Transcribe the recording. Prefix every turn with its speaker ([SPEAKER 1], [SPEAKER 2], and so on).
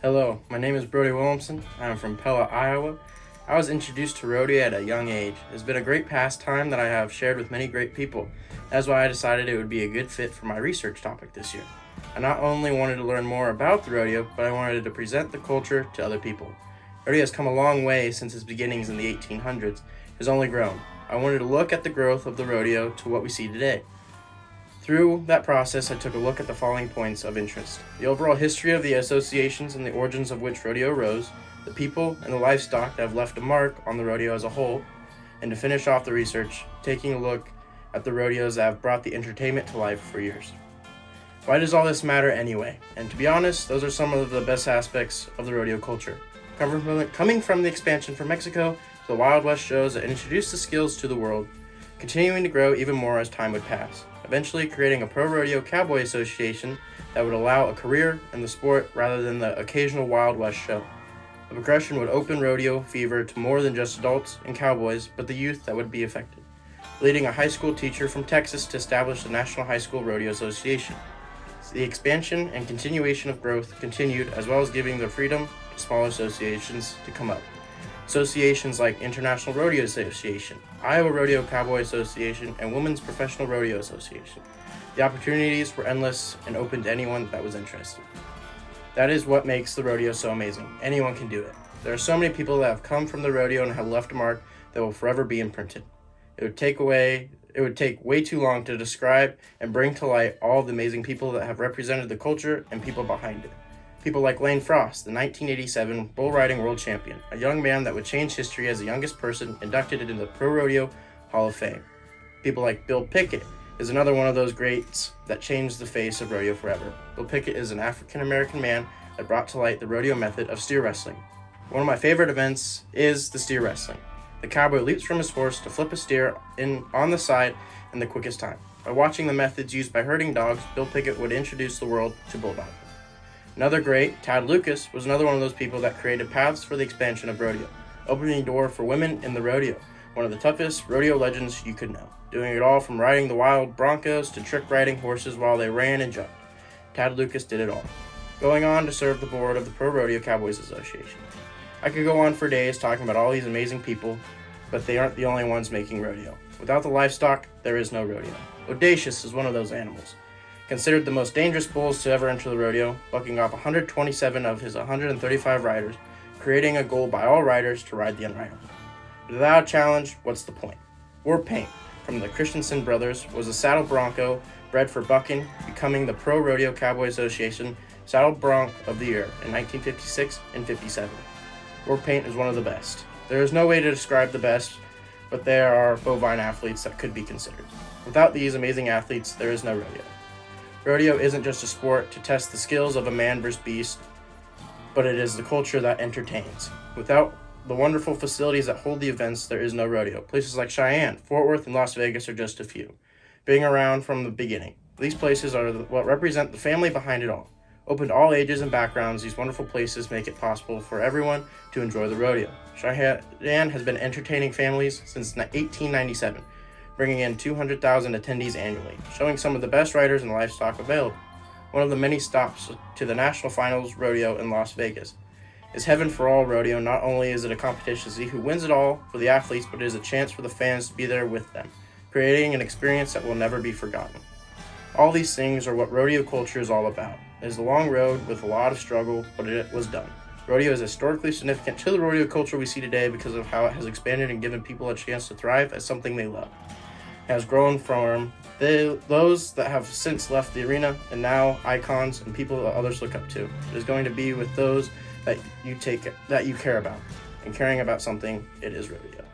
[SPEAKER 1] Hello, my name is Brody Williamson. I am from Pella, Iowa. I was introduced to rodeo at a young age. It's been a great pastime that I have shared with many great people. That's why I decided it would be a good fit for my research topic this year. I not only wanted to learn more about the rodeo, but I wanted to present the culture to other people. Rodeo has come a long way since its beginnings in the 1800s. It has only grown. I wanted to look at the growth of the rodeo to what we see today. Through that process, I took a look at the following points of interest: the overall history of the associations and the origins of which rodeo arose, the people and the livestock that have left a mark on the rodeo as a whole, and to finish off the research, taking a look at the rodeos that have brought the entertainment to life for years. Why does all this matter anyway? And to be honest, those are some of the best aspects of the rodeo culture. Coming from the expansion from Mexico to the Wild West shows that introduced the skills to the world, continuing to grow even more as time would pass, eventually creating a pro rodeo cowboy association that would allow a career in the sport rather than the occasional Wild West show. The progression would open rodeo fever to more than just adults and cowboys, but the youth that would be affected, leading a high school teacher from Texas to establish the National High School Rodeo Association. The expansion and continuation of growth continued, as well as giving the freedom to smaller associations to come up. Associations like International Rodeo Association, Iowa Rodeo Cowboy Association, and Women's Professional Rodeo Association. The opportunities were endless and open to anyone that was interested. That is what makes the rodeo so amazing. Anyone can do it. There are so many people that have come from the rodeo and have left a mark that will forever be imprinted. It would take way too long to describe and bring to light all of the amazing people that have represented the culture and people behind it. People like Lane Frost, the 1987 bull riding world champion, a young man that would change history as the youngest person inducted into the Pro Rodeo Hall of Fame. People like Bill Pickett is another one of those greats that changed the face of rodeo forever. Bill Pickett is an African-American man that brought to light the rodeo method of steer wrestling. One of my favorite events is the steer wrestling. The cowboy leaps from his horse to flip a steer on the side in the quickest time. By watching the methods used by herding dogs, Bill Pickett would introduce the world to bulldogging. Another great, Tad Lucas, was another one of those people that created paths for the expansion of rodeo, opening the door for women in the rodeo, one of the toughest rodeo legends you could know, doing it all from riding the wild broncos to trick riding horses while they ran and jumped. Tad Lucas did it all, going on to serve the board of the Pro Rodeo Cowboys Association. I could go on for days talking about all these amazing people, but they aren't the only ones making rodeo. Without the livestock, there is no rodeo. Audacious is one of those animals. Considered the most dangerous bulls to ever enter the rodeo, bucking off 127 of his 135 riders, creating a goal by all riders to ride the unrideable. Without a challenge, what's the point? War Paint, from the Christensen brothers, was a saddle bronco bred for bucking, becoming the Pro Rodeo Cowboy Association Saddle Bronc of the Year in 1956 and 57. War Paint is one of the best. There is no way to describe the best, but there are bovine athletes that could be considered. Without these amazing athletes, there is no rodeo. Rodeo isn't just a sport to test the skills of a man versus beast, but it is the culture that entertains. Without the wonderful facilities that hold the events, there is no rodeo. Places like Cheyenne, Fort Worth, and Las Vegas are just a few, being around from the beginning. These places are what represent the family behind it all. Open to all ages and backgrounds, these wonderful places make it possible for everyone to enjoy the rodeo. Cheyenne has been entertaining families since 1897. Bringing in 200,000 attendees annually, showing some of the best riders and livestock available. One of the many stops to the National Finals Rodeo in Las Vegas. Is heaven for all rodeo. Not only is it a competition to see who wins it all for the athletes, but it is a chance for the fans to be there with them, creating an experience that will never be forgotten. All these things are what rodeo culture is all about. It is a long road with a lot of struggle, but it was done. Rodeo is historically significant to the rodeo culture we see today because of how it has expanded and given people a chance to thrive as something they love. Has grown from those that have since left the arena and now icons and people that others look up to. It is going to be with those that you care about, and caring about something, it is rodeo.